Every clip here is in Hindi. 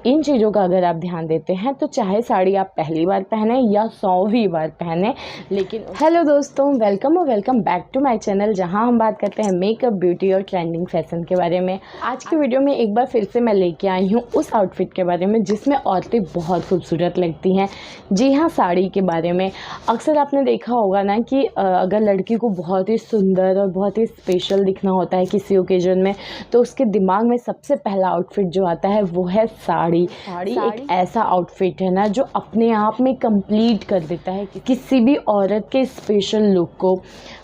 इन चीज़ों का अगर आप ध्यान देते हैं तो चाहे साड़ी आप पहली बार पहने या 100वीं बार पहने, लेकिन हेलो दोस्तों, welcome back to my channel, जहां हम बात करते हैं मेकअप, ब्यूटी और ट्रेंडिंग फैशन के बारे में। आज की वीडियो में एक बार फिर से मैं लेके आई हूं उस आउटफिट के बारे में जिसमें औरतें बहुत खूबसूरत लगती हैं। जी हाँ, साड़ी के बारे में। अक्सर आपने देखा होगा ना कि अगर लड़की को बहुत ही सुंदर और बहुत ही स्पेशल दिखना होता है किसी ओकेजन में, तो उसके दिमाग में सबसे पहला आउटफिट जो आता है वो है साड़ी एक ऐसा आउटफिट है ना जो अपने आप में कंप्लीट कर देता है किसी भी औरत के स्पेशल लुक को।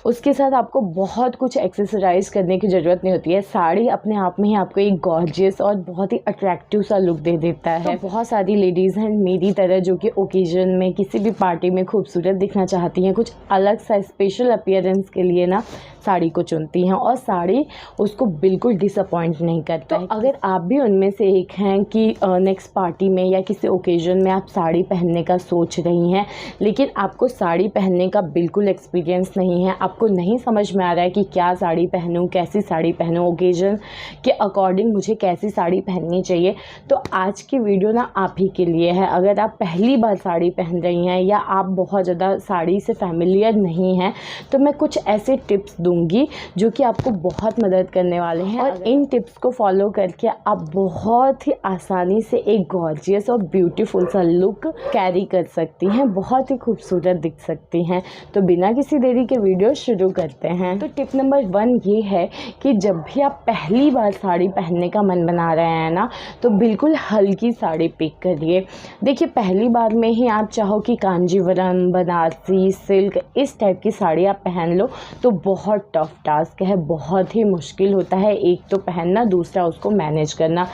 उसके साथ आपको बहुत कुछ एक्सेसराइज करने की ज़रूरत नहीं होती है। साड़ी अपने आप में ही आपको एक गॉर्जियस और बहुत ही अट्रैक्टिव सा लुक दे देता है। तो बहुत सारी लेडीज़ हैं मेरी तरह जो कि ओकेजन में किसी भी पार्टी में खूबसूरत दिखना चाहती हैं, कुछ अलग सा स्पेशल अपीयरेंस के लिए ना साड़ी को चुनती हैं और साड़ी उसको बिल्कुल डिसअपॉइंट नहीं करता है। तो अगर आप भी उनमें से एक हैं कि नेक्स्ट पार्टी में या किसी ओकेजन में आप साड़ी पहनने का सोच रही हैं, लेकिन आपको साड़ी पहनने का बिल्कुल एक्सपीरियंस नहीं है, आपको नहीं समझ में आ रहा है कि क्या साड़ी पहनूं, कैसी साड़ी पहनूं, ओकेजन के अकॉर्डिंग मुझे कैसी साड़ी पहननी चाहिए, तो आज की वीडियो ना आप ही के लिए है। अगर आप पहली बार साड़ी पहन रही हैं या आप बहुत ज़्यादा साड़ी से फैमिलियर नहीं हैं, तो मैं कुछ ऐसे टिप्स दूंगी जो कि आपको बहुत मदद करने वाले हैं और इन टिप्स को फॉलो करके आप बहुत ही आसानी से एक गॉर्जियस और ब्यूटीफुल सा लुक कैरी कर सकती हैं, बहुत ही खूबसूरत दिख सकती हैं। तो बिना किसी देरी के वीडियो शुरू करते हैं। तो टिप नंबर 1 ये है कि जब भी आप पहली बार साड़ी पहनने का मन बना रहे हैं ना, तो बिल्कुल हल्की साड़ी पिक करिए। देखिए, पहली बार में ही आप चाहो कि कांजीवरम, बनारसी, सिल्क इस टाइप की साड़ी आप पहन लो तो बहुत टफ टास्क है, बहुत ही मुश्किल होता है। एक तो पहनना, दूसरा उसको मैनेज करना।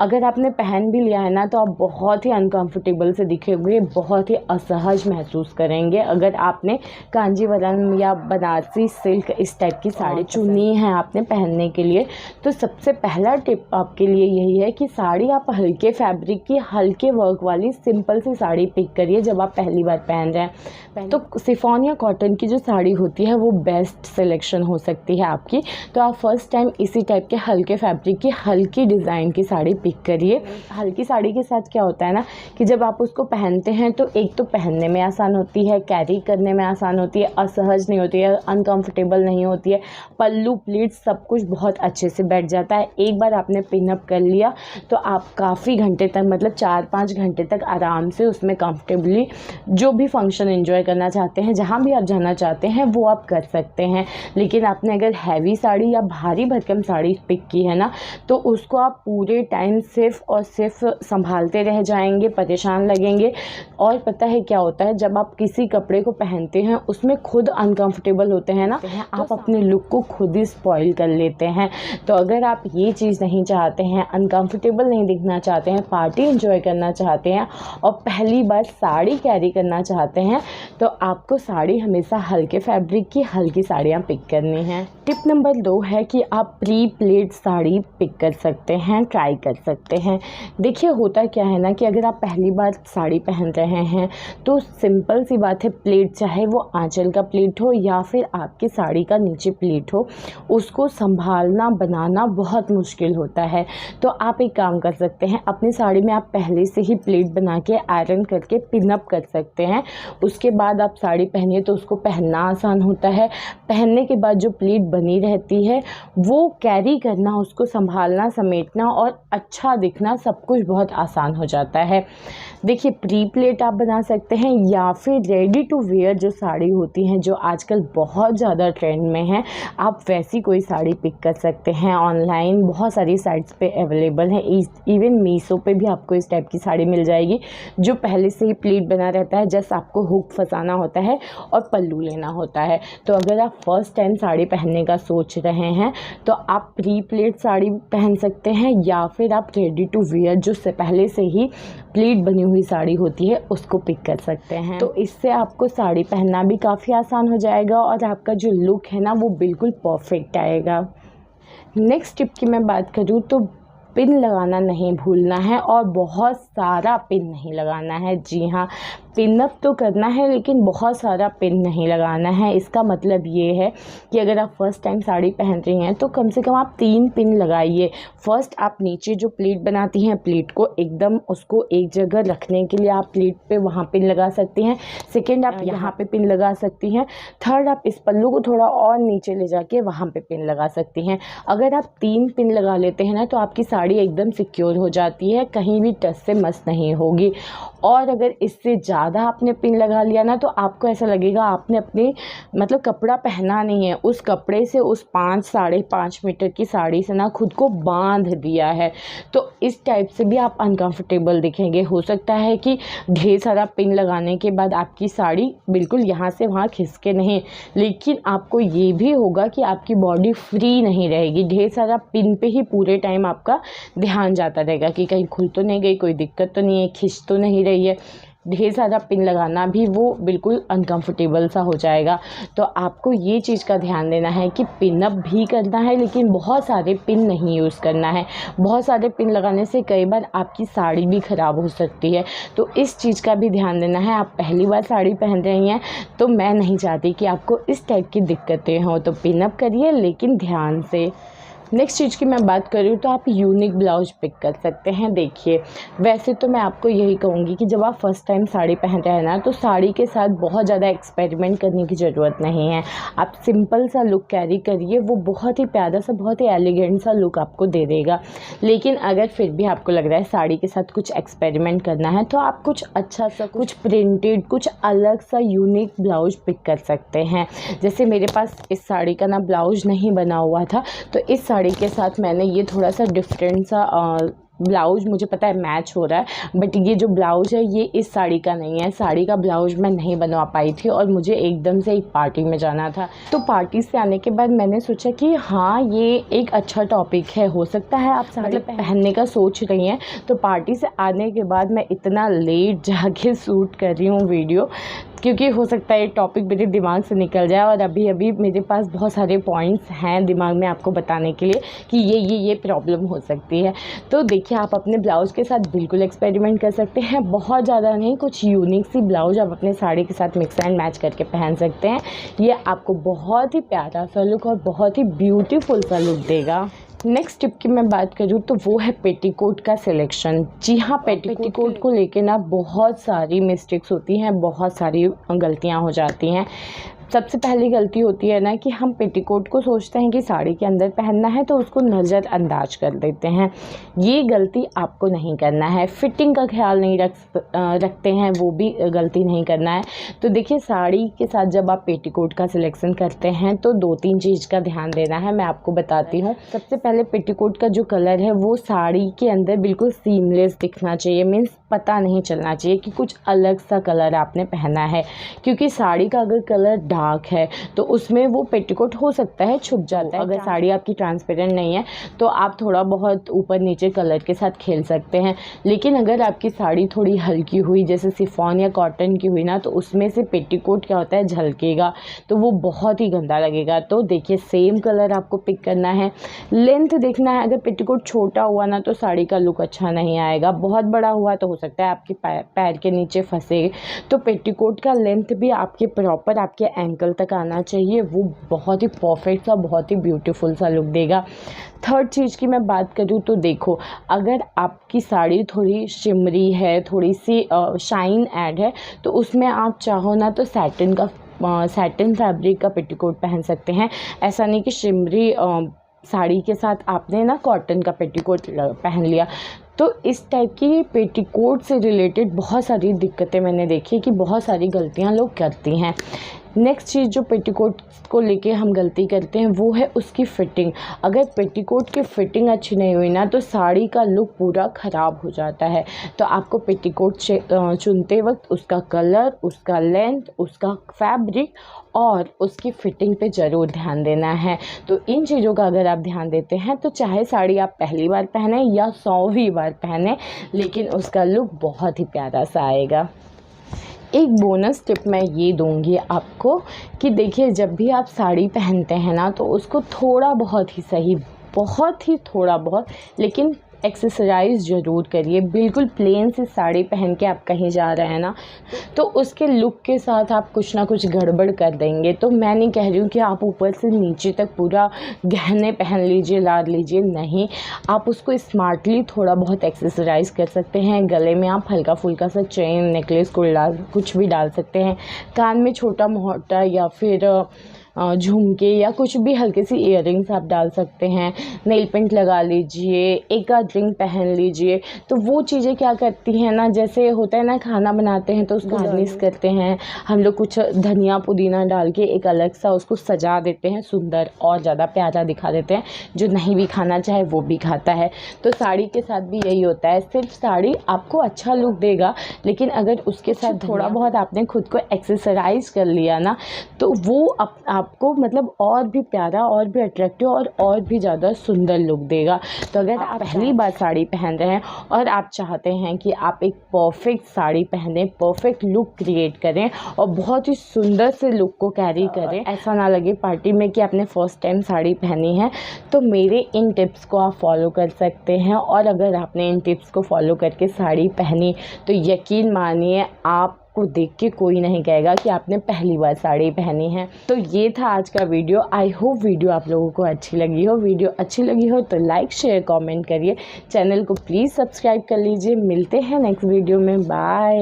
अगर आपने पहन भी लिया है ना तो आप बहुत ही अनकंफर्टेबल से दिखेंगे, बहुत ही असहज महसूस करेंगे अगर आपने कांजीवरम या बनारसी, सिल्क इस टाइप की साड़ी चुनी है आपने पहनने के लिए। तो सबसे पहला टिप आपके लिए यही है कि साड़ी आप हल्के फैब्रिक की, हल्के वर्क वाली सिंपल सी साड़ी पिक करिए जब आप पहली बार पहन रहे हैं। तो शिफॉन या कॉटन की जो साड़ी होती है वो बेस्ट सिलेक्शन हो सकती है आपकी। तो आप फर्स्ट टाइम इसी टाइप के हल्के फैब्रिक की, हल्की डिज़ाइन की साड़ी पिक करिए। हल्की साड़ी के साथ क्या होता है ना कि जब आप उसको पहनते हैं तो एक तो पहनने में आसान होती है, कैरी करने में आसान होती है, असहज नहीं होती है, अनकंफर्टेबल नहीं होती है, पल्लू प्लीट सब कुछ बहुत अच्छे से बैठ जाता है। एक बार आपने पिनअप कर लिया तो आप काफ़ी घंटे तक, मतलब 4-5 घंटे तक आराम से उसमें कंफर्टेबली जो भी फंक्शन एंजॉय करना चाहते हैं, जहाँ भी आप जाना चाहते हैं वो आप कर सकते हैं। लेकिन आपने अगर हैवी साड़ी या भारी भरकम साड़ी पिक की है ना, तो उसको आप पूरे टाइम सिर्फ और सिर्फ संभालते रह जाएंगे, परेशान लगेंगे। और पता है क्या होता है, जब आप किसी कपड़े को पहनते हैं उसमें खुद अनकंफर्टेबल होते हैं ना, आप अपने लुक को खुद ही स्पॉइल कर लेते हैं। तो अगर आप ये चीज़ नहीं चाहते हैं, अनकंफर्टेबल नहीं दिखना चाहते हैं, पार्टी एंजॉय करना चाहते हैं और पहली बार साड़ी कैरी करना चाहते हैं, तो आपको साड़ी हमेशा हल्के फैब्रिक की, हल्की साड़ियाँ पिक करनी हैं। टिप नंबर 2 है कि आप प्री प्लेट साड़ी पिक कर सकते हैं, ट्राई कर सकते हैं। देखिए, होता क्या है ना कि अगर आप पहली बार साड़ी पहन रहे हैं तो सिंपल सी बात है, प्लेट चाहे वो आंचल का प्लेट हो या फिर आपकी साड़ी का नीचे प्लेट हो, उसको संभालना, बनाना बहुत मुश्किल होता है। तो आप एक काम कर सकते हैं, अपनी साड़ी में आप पहले से ही प्लेट बना के आयरन करके पिनअप कर सकते हैं। उसके बाद आप साड़ी पहनिए तो उसको पहनना आसान होता है। पहनने के बाद जो प्लेट बनी रहती है वो कैरी करना, उसको संभालना, समेटना और अच्छा दिखना सब कुछ बहुत आसान हो जाता है। देखिए, प्री प्लेट आप बना सकते हैं या फिर रेडी टू वेयर जो साड़ी होती हैं जो आजकल बहुत ज़्यादा ट्रेंड में है, आप वैसी कोई साड़ी पिक कर सकते हैं। ऑनलाइन बहुत सारी साइट्स पे अवेलेबल है, इवन मीशो पे भी आपको इस टाइप की साड़ी मिल जाएगी जो पहले से ही प्लेट बना रहता है, जस्ट आपको हुक फंसाना होता है और पल्लू लेना होता है। तो अगर आप फर्स्ट टाइम साड़ी पहनने का सोच रहे हैं तो आप प्री प्लेट साड़ी पहन सकते हैं या फिर आप रेडी टू वेयर जो से पहले से ही प्लेट बनी हुई साड़ी होती है उसको पिक कर सकते हैं। तो इससे आपको साड़ी पहनना भी काफ़ी आसान हो जाएगा और आपका जो लुक है ना वो बिल्कुल परफेक्ट आएगा। नेक्स्ट टिप की मैं बात करूँ तो पिन लगाना नहीं भूलना है और बहुत सारा पिन नहीं लगाना है। जी हाँ, पिन अप तो करना है लेकिन बहुत सारा पिन नहीं लगाना है। इसका मतलब ये है कि अगर आप फर्स्ट टाइम साड़ी पहन रही हैं तो कम से कम आप 3 पिन लगाइए। फर्स्ट आप नीचे जो प्लीट बनाती हैं, प्लीट को एकदम उसको एक जगह रखने के लिए आप प्लीट पे वहाँ पिन लगा सकती हैं। सेकेंड आप यहाँ पे पिन लगा सकती हैं। थर्ड आप इस पल्लू को थोड़ा और नीचे ले जाके वहाँ पे पिन लगा सकती हैं। अगर आप 3 पिन लगा लेते हैं ना तो आपकी साड़ी एकदम सिक्योर हो जाती है, कहीं भी टच से मस नहीं होगी। और अगर इससे ज़्यादा आपने पिन लगा लिया ना तो आपको ऐसा लगेगा आपने अपने मतलब कपड़ा पहना नहीं है, उस कपड़े से उस 5-5.5 मीटर की साड़ी से ना खुद को बांध दिया है। तो इस टाइप से भी आप अनकंफर्टेबल दिखेंगे। हो सकता है कि ढेर सारा पिन लगाने के बाद आपकी साड़ी बिल्कुल यहाँ से वहाँ खिसके नहीं, लेकिन आपको ये भी होगा कि आपकी बॉडी फ्री नहीं रहेगी। ढेर सारा पिन पे ही पूरे टाइम आपका ध्यान जाता रहेगा कि कहीं खुल तो नहीं गई, कोई दिक्कत तो नहीं है, खिंच तो नहीं रही है। ढेर सारा पिन लगाना भी वो बिल्कुल अनकंफर्टेबल सा हो जाएगा। तो आपको ये चीज़ का ध्यान देना है कि पिन अप भी करना है लेकिन बहुत सारे पिन नहीं यूज़ करना है। बहुत सारे पिन लगाने से कई बार आपकी साड़ी भी ख़राब हो सकती है, तो इस चीज़ का भी ध्यान देना है। आप पहली बार साड़ी पहन रही हैं तो मैं नहीं चाहती कि आपको इस टाइप की दिक्कतें हों, तो पिन अप करिए लेकिन ध्यान से। नेक्स्ट चीज़ की मैं बात करूँ तो आप यूनिक ब्लाउज पिक कर सकते हैं। देखिए, वैसे तो मैं आपको यही कहूँगी कि जब आप फर्स्ट टाइम साड़ी पहन रहे हैं ना तो साड़ी के साथ बहुत ज़्यादा एक्सपेरिमेंट करने की ज़रूरत नहीं है। आप सिंपल सा लुक कैरी करिए, वो बहुत ही प्यारा सा, बहुत ही एलिगेंट सा लुक आपको दे देगा। लेकिन अगर फिर भी आपको लग रहा है साड़ी के साथ कुछ एक्सपेरिमेंट करना है तो आप कुछ अच्छा सा, कुछ प्रिंटेड, कुछ अलग सा यूनिक ब्लाउज पिक कर सकते हैं। जैसे मेरे पास इस साड़ी का ना ब्लाउज नहीं बना हुआ था, तो इस साड़ी के साथ मैंने ये थोड़ा सा डिफरेंट सा ब्लाउज़, मुझे पता है मैच हो रहा है, बट ये जो ब्लाउज़ है ये इस साड़ी का नहीं है। साड़ी का ब्लाउज़ मैं नहीं बनवा पाई थी और मुझे एकदम से एक पार्टी में जाना था। तो पार्टी से आने के बाद मैंने सोचा कि हाँ, ये एक अच्छा टॉपिक है, हो सकता है आप साड़ी पहनने का सोच रही हैं। तो पार्टी से आने के बाद मैं इतना लेट जाके शूट कर रही हूँ वीडियो, क्योंकि हो सकता है ये टॉपिक मेरे दिमाग से निकल जाए और अभी अभी मेरे पास बहुत सारे पॉइंट्स हैं दिमाग में आपको बताने के लिए कि ये प्रॉब्लम हो सकती है। तो देखिए, आप अपने ब्लाउज़ के साथ बिल्कुल एक्सपेरिमेंट कर सकते हैं। बहुत ज़्यादा नहीं, कुछ यूनिक सी ब्लाउज़ आप अपने साड़ी के साथ मिक्स एंड मैच करके पहन सकते हैं। ये आपको बहुत ही प्यारा सा लुक और बहुत ही ब्यूटीफुल सा लुक देगा। नेक्स्ट टिप की मैं बात करूँ तो वो है पेटीकोट का सिलेक्शन। जी हाँ, पेटीकोट को लेके ना बहुत सारी मिस्टेक्स होती हैं, बहुत सारी गलतियाँ हो जाती हैं। सबसे पहली गलती होती है ना कि हम पेटीकोट को सोचते हैं कि साड़ी के अंदर पहनना है तो उसको नज़रअंदाज कर देते हैं। ये गलती आपको नहीं करना है। फिटिंग का ख्याल नहीं रखते हैं, वो भी गलती नहीं करना है। तो देखिए, साड़ी के साथ जब आप पेटीकोट का सिलेक्शन करते हैं तो 2-3 चीज़ का ध्यान देना है, मैं आपको बताती हूँ। सबसे पहले पेटीकोट का जो कलर है वो साड़ी के अंदर बिल्कुल सीमलेस दिखना चाहिए, मीन्स पता नहीं चलना चाहिए कि कुछ अलग सा कलर आपने पहना है। क्योंकि साड़ी का अगर कलर डार्क है तो उसमें वो पेटीकोट हो सकता है छुप जाता है। अगर साड़ी आपकी ट्रांसपेरेंट नहीं है तो आप थोड़ा बहुत ऊपर नीचे कलर के साथ खेल सकते हैं। लेकिन अगर आपकी साड़ी थोड़ी हल्की हुई, जैसे शिफॉन या कॉटन की हुई ना, तो उसमें से पेटीकोट क्या होता है, झलकेगा, तो वो बहुत ही गंदा लगेगा। तो देखिए, सेम कलर आपको पिक करना है। लेंथ देखना है, अगर पेटीकोट छोटा हुआ ना तो साड़ी का लुक अच्छा नहीं आएगा। बहुत बड़ा हुआ तो हो सकता है आपके पैर के नीचे फंसे। तो पेटीकोट का लेंथ भी आपके प्रॉपर आपके एंकल तक आना चाहिए, वो बहुत ही परफेक्ट सा, बहुत ही ब्यूटीफुल सा लुक देगा। थर्ड चीज़ की मैं बात करूँ तो देखो, अगर आपकी साड़ी थोड़ी शिमरी है, थोड़ी सी शाइन ऐड है, तो उसमें आप चाहो ना तो सैटिन फैब्रिक का पेटीकोट पहन सकते हैं। ऐसा नहीं कि शिमरी साड़ी के साथ आपने ना कॉटन का पेटीकोट पहन लिया। तो इस टाइप की पेटीकोट से रिलेटेड बहुत सारी दिक्कतें मैंने देखी कि बहुत सारी गलतियां लोग करती हैं। नेक्स्ट चीज़ जो पेटीकोट को लेके हम गलती करते हैं वो है उसकी फ़िटिंग। अगर पेटीकोट की फ़िटिंग अच्छी नहीं हुई ना तो साड़ी का लुक पूरा ख़राब हो जाता है। तो आपको पेटीकोट चुनते वक्त उसका कलर, उसका लेंथ, उसका फैब्रिक और उसकी फ़िटिंग पे ज़रूर ध्यान देना है। तो इन चीज़ों का अगर आप ध्यान देते हैं तो चाहे साड़ी आप पहली बार पहने या 100वीं बार पहने, लेकिन उसका लुक बहुत ही प्यारा सा आएगा। एक बोनस टिप मैं ये दूंगी आपको कि देखिए, जब भी आप साड़ी पहनते हैं ना तो उसको थोड़ा बहुत ही सही, बहुत ही थोड़ा बहुत, लेकिन एक्सेसराइज ज़रूर करिए। बिल्कुल प्लेन सी साड़ी पहन के आप कहीं जा रहे हैं ना, तो उसके लुक के साथ आप कुछ ना कुछ गड़बड़ कर देंगे। तो मैं नहीं कह रही हूँ कि आप ऊपर से नीचे तक पूरा गहने पहन लीजिए, लाद लीजिए, नहीं। आप उसको स्मार्टली थोड़ा बहुत एक्सेसराइज कर सकते हैं। गले में आप हल्का फुल्का सा चेन, नेकलेस, कुछ भी डाल सकते हैं। कान में छोटा मोटा या फिर झुमके या कुछ भी हल्के सी इयररिंग्स आप डाल सकते हैं। नेल पेंट लगा लीजिए, एक आध रिंग पहन लीजिए। तो वो चीज़ें क्या करती हैं ना, जैसे होता है ना, खाना बनाते हैं तो उसको गार्निश करते हैं हम लोग, कुछ धनिया पुदीना डाल के एक अलग सा उसको सजा देते हैं, सुंदर और ज़्यादा प्यारा दिखा देते हैं। जो नहीं भी खाना चाहे वो भी खाता है। तो साड़ी के साथ भी यही होता है। सिर्फ साड़ी आपको अच्छा लुक देगा, लेकिन अगर उसके साथ थोड़ा बहुत आपने खुद को एक्सेसराइज कर लिया ना, तो वो आपको मतलब और भी प्यारा, और भी अट्रैक्टिव और भी ज़्यादा सुंदर लुक देगा। तो अगर आप पहली बार साड़ी पहन रहे हैं और आप चाहते हैं कि आप एक परफेक्ट साड़ी पहने, परफेक्ट लुक क्रिएट करें और बहुत ही सुंदर से लुक को कैरी करें, ऐसा ना लगे पार्टी में कि आपने फर्स्ट टाइम साड़ी पहनी है, तो मेरे इन टिप्स को आप फॉलो कर सकते हैं। और अगर आपने इन टिप्स को फॉलो करके साड़ी पहनी तो यकीन मानिए आपको देख के कोई नहीं कहेगा कि आपने पहली बार साड़ी पहनी है। तो ये था आज का वीडियो। आई होप वीडियो आप लोगों को अच्छी लगी हो। वीडियो अच्छी लगी हो तो लाइक, शेयर, कमेंट करिए। चैनल को प्लीज़ सब्सक्राइब कर लीजिए। मिलते हैं नेक्स्ट वीडियो में। बाय।